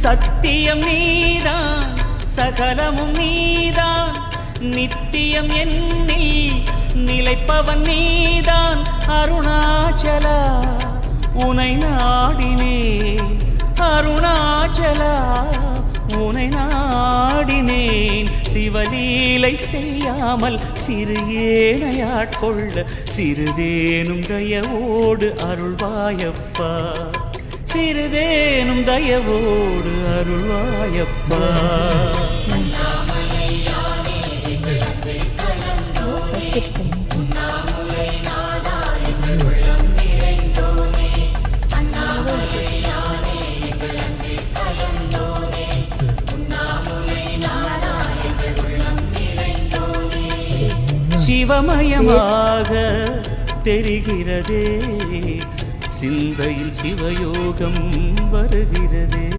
சத்தியம் நீதான் சகலமும் நீதான் நித்தியம் என்னில் நிலைப்பவன் நீதான் அருணாச்சலா உனை நாடினேன் அருணாச்சலா உனை நாடினேன் சிவலீலை செய்யாமல் சிறு ஏனையாட்கொள்ள சிறிதேனும் தயவோடு அருள்வாயப்பா சிறிதேனும் தயவோடு அருள்வாயப்பா சிவமயமாக தெரிகிறதே சிந்தையில் சிவயோகம் வருகிறதே.